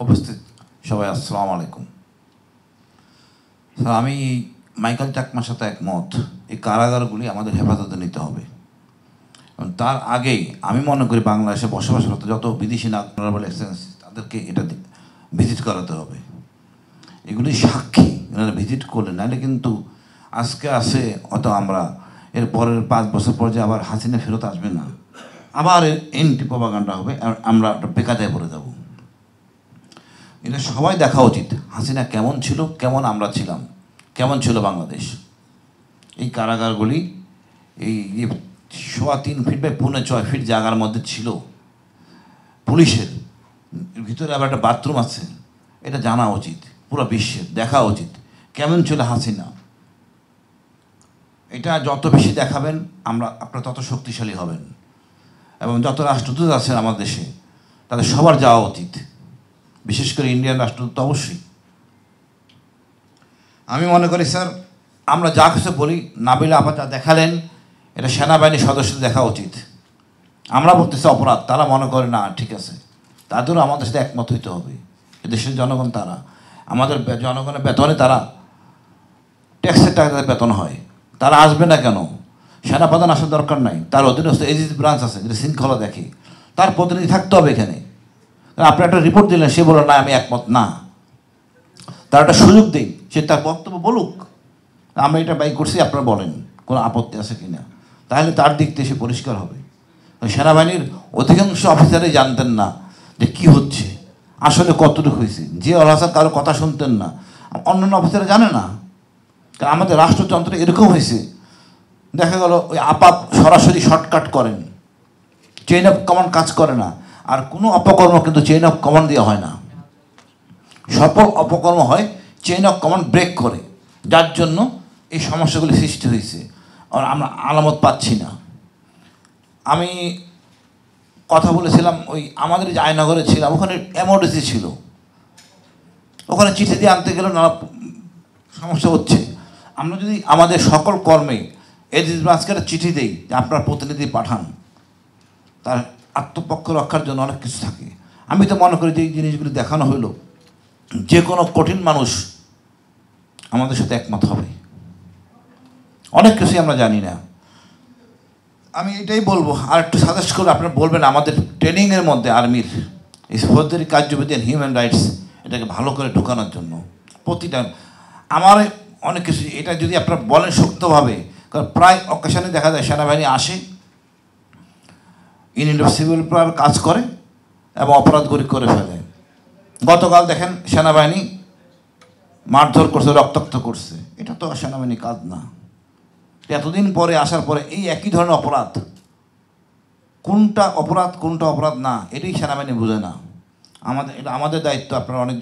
উপস্থিত সবাই আসসালামু আলাইকুম। স্যার, আমি মাইকেল চাকমার সাথে একমত। এই কারাগারগুলি আমাদের হেফাজতে নিতে হবে। তার আগেই আমি মনে করি বাংলাদেশে বসবাসরত যত বিদেশি নাগরিক এক্সচেঞ্জ তাদেরকে এটা ভিজিট করাতে হবে। এগুলি সাক্ষী, এনারা ভিজিট করলে নাহলে কিন্তু আজকে আসে অত আমরা এর পরের 5 বছর পর যে আবার হাসিনা ফেরত আসবে না, আবার এন্টি প্রপাগান্ডা হবে, আমরা বেকায়দায় পড়ে যাব। এটা সবাই দেখা উচিত, হাসিনা কেমন ছিল, কেমন আমরা ছিলাম, কেমন ছিল বাংলাদেশ। এই কারাগারগুলি এই 3.25 ফিট বাই 6.25 ফিট জায়গার মধ্যে ছিল, পুলিশের ভিতরে আবার একটা বাথরুম আছে। এটা জানা উচিত, পুরো বিশ্বের দেখা উচিত কেমন ছিল হাসিনা। এটা যত বেশি দেখাবেন আপনারা তত শক্তিশালী হবেন, এবং যত রাষ্ট্রদূত আছেন আমার দেশে তাদের সবার যাওয়া উচিত, বিশেষ করে ইন্ডিয়ান রাষ্ট্রদূত অবশ্যই। আমি মনে করি স্যার, আমরা যা কিছু বলি, নাবিলা আপা যা দেখালেন, এটা সেনাবাহিনীর সদস্যদের দেখা উচিত। আমরা বলতেছি অপরাধ, তারা মনে করে না ঠিক আছে, তাদেরও আমাদের সাথে একমত হইতে হবে। দেশের জনগণ তারা, আমাদের জনগণের বেতনে তারা ট্যাক্সের টাকা তাদের বেতন হয়, তারা আসবে না কেন? সেনাপ্রধান আসার দরকার নাই, তার অধীনস্থ এজিস ব্রাঞ্চ আছে যেটা শৃঙ্খলা দেখে, তার প্রতিনিধি থাকতে হবে এখানে। আপনি একটা রিপোর্ট দিলেন, সে বলল না আমি একমত না, তার একটা সুযোগ দিই, সে তার বক্তব্য বলুক, আমরা এটা বাই করছি, আপনারা বলেন কোনো আপত্তি আছে কি না, তাহলে তার দিক থেকে সে পরিষ্কার হবে। সেনাবাহিনীর অধিকাংশ অফিসারই জানতেন না যে কি হচ্ছে, আসলে কতটুকু হয়েছে। জিয়াউল হাসান কারো কথা শুনতেন না, অন্যান্য অফিসাররা জানে না। কারণ আমাদের রাষ্ট্রযন্ত্র এরকম হয়েছে, দেখা গেল ওই আপাত সরাসরি শর্টকাট করেন, চেইন অফ কমান্ড কাজ করে না। আর কোনো অপকর্ম কিন্তু চেইন অফ কমান্ড দেওয়া হয় না, সফল অপকর্ম হয় চেইন অফ কমান্ড ব্রেক করে, যার জন্য এই সমস্যাগুলি সৃষ্টি হয়েছে। আর আমরা আলামত পাচ্ছি না। আমি কথা বলেছিলাম, ওই আমাদের যে আয়নগরে ছিলাম ওখানে এমওডিসি ছিল, ওখানে চিঠি দিয়ে আনতে গেলে নানা সমস্যা হচ্ছে। আমরা যদি আমাদের সকল কর্মে এজিস ব্রাঞ্চকে একটা চিঠি দেই যে আপনার প্রতিনিধি পাঠান, তার আত্মপক্ষ রক্ষার জন্য অনেক কিছু থাকে। আমি তো মনে করি যে এই জিনিসগুলি দেখানো হইল, যে কোনো কঠিন মানুষ আমাদের সাথে একমত হবে। অনেক কিছুই আমরা জানি না। আমি এটাই বলবো, আর একটু সাজেস্ট করে আপনারা বলবেন আমাদের ট্রেনিংয়ের মধ্যে আর্মির এই ফৌজদারি কার্যবিধি অ্যান্ড হিউম্যান রাইটস এটাকে ভালো করে ঢোকানোর জন্য প্রতিটা আমার অনেক কিছু, এটা যদি আপনারা বলেন শক্তভাবে, কারণ প্রায় অকেশনে দেখা যায় সেনাবাহিনী আসে, ইউনিট অফ সিভিল কাজ করে এবং অপরাধগুলি করে ফেলে। গতকাল দেখেন সেনাবাহিনী মারধর করছে, রক্তাক্ত করছে, এটা তো সেনাবাহিনীর কাজ না। এতদিন পরে আসার পরে এই একই ধরনের অপরাধ, কোনটা অপরাধ কোনটা অপরাধ না, এটাই সেনাবাহিনী বোঝে না। এটা আমাদের দায়িত্ব। আপনারা অনেক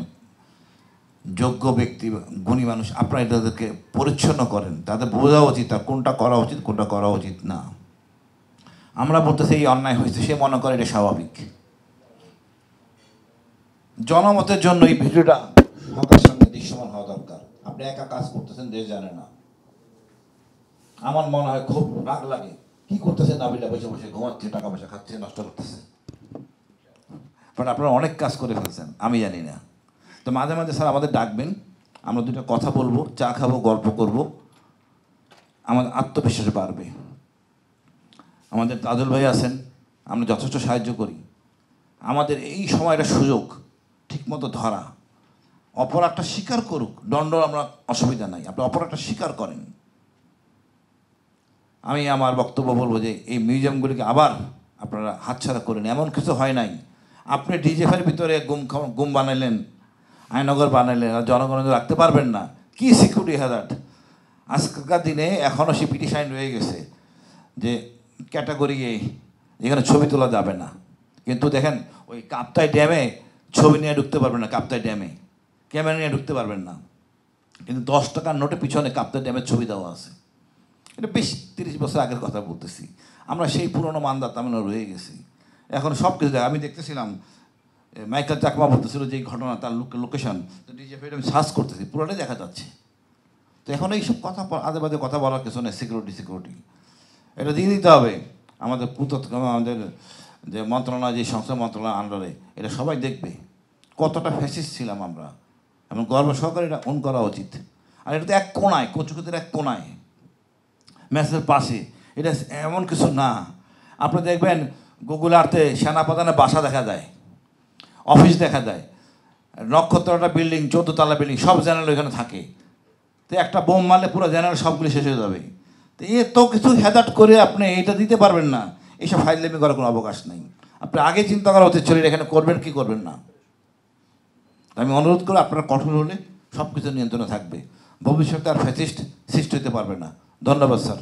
যোগ্য ব্যক্তি, গুণী মানুষ, আপনারা এটাদেরকে পরিচ্ছন্ন করেন, তাদের বোঝা উচিত তার কোনটা করা উচিত কোনটা করা উচিত না। আমরা বলতেছি এই অন্যায় হয়েছে, সে মনে করে এটা স্বাভাবিক। জনমতের জন্য এই ভিডিওটা সবার সামনে দৃশ্যমান হওয়া দরকার। আপনি একা কাজ করতেছেন, দেশ জানে না। আমার মনে হয় খুব রাগ লাগে, কি করতেছে নাবিলা, বসে বসে ঘুমাচ্ছে, টাকা পয়সা খাচ্ছে, নষ্ট করতেছে। বাট আপনারা অনেক কাজ করে ফেলছেন, আমি জানি না। তো মাঝে মাঝে স্যার আমাদের ডাকবেন, আমরা দুটো কথা বলবো, চা খাবো, গল্প করব, আমাদের আত্মবিশ্বাস বাড়বে। আমাদের তাজুল ভাই আছেন, আমরা যথেষ্ট সাহায্য করি। আমাদের এই সময়টা সুযোগ ঠিকমতো ধরা, অপরাধটা স্বীকার করুক, দণ্ড আমরা অসুবিধা নাই, আপনি অপরাধটা স্বীকার করেন। আমি আমার বক্তব্য বলবো যে এই মিউজিয়ামগুলিকে আবার আপনারা হাতছাড়া করেন। এমন কিছু হয় নাই, আপনি ডিজেফের ভিতরে গুম বানাইলেন, আয়নগর বানাইলেন, আর জনগণের রাখতে পারবেন না, কি সিকিউরিটি হ্যাজার্ড। আজকালকার দিনে এখনও সে পিটিশন রয়ে গেছে যে ক্যাটাগরি এ, যেখানে ছবি তোলা যাবে না। কিন্তু দেখেন ওই কাপ্তাই ড্যামে ছবি নিয়ে ঢুকতে পারবেন না, কাপ্তাই ড্যামে ক্যামেরা নিয়ে ঢুকতে পারবেন না, কিন্তু 10 টাকার নোটে পিছনে কাপ্তাই ড্যামের ছবি দেওয়া আছে। এটা 20-30 বছর আগের কথা বলতেছি। আমরা সেই পুরনো মানদার তামিলে রয়ে গেছি। এখন সব কিছু আমি দেখতেছিলাম, মাইকেল চাকমা বলতেছিল যে এই ঘটনা, তার লোকেশন ডিজিএফআই আমি সার্চ করতেছি, পুরোটাই দেখা যাচ্ছে। তো এখন এইসব কথা আজে বাজে কথা বলার কিছু নেই। সিকিউরিটি এটা দিয়ে দিতে হবে আমাদের আমাদের যে মন্ত্রণালয়, যে সংসদ মন্ত্রণালয় আন্ডারে, এটা সবাই দেখবে কতটা ফ্যাসিস্ট ছিলাম আমরা, এবং গর্ব সহকারে এটা অন করা উচিত। আর এটা তো এক কোনায়, কচুকুতির এক কোনায়, ম্যাচের পাশে, এটা এমন কিছু না। আপনি দেখবেন গুগল আর্থে সেনাপ্রধানের বাসা দেখা যায়, অফিস দেখা যায়, নক্ষত্রটা বিল্ডিং, 14 তলা বিল্ডিং, সব জেনারেল ওইখানে থাকে। তো একটা বোম মারলে পুরো জেনারেল সবগুলি শেষ হয়ে যাবে। তো এত কিছু হেদাট করে আপনি এটা দিতে পারবেন না, এইসব ফাইজলামি করার কোনো অবকাশ নেই। আপনি আগে চিন্তা করা উচিত ছিল এখানে করবেন কি করবেন না। আমি অনুরোধ করি আপনারা কঠোর হলে সব কিছু নিয়ন্ত্রণে থাকবে, ভবিষ্যতে আর ফ্যাসিস্ট সৃষ্টি হতে পারবে না। ধন্যবাদ স্যার।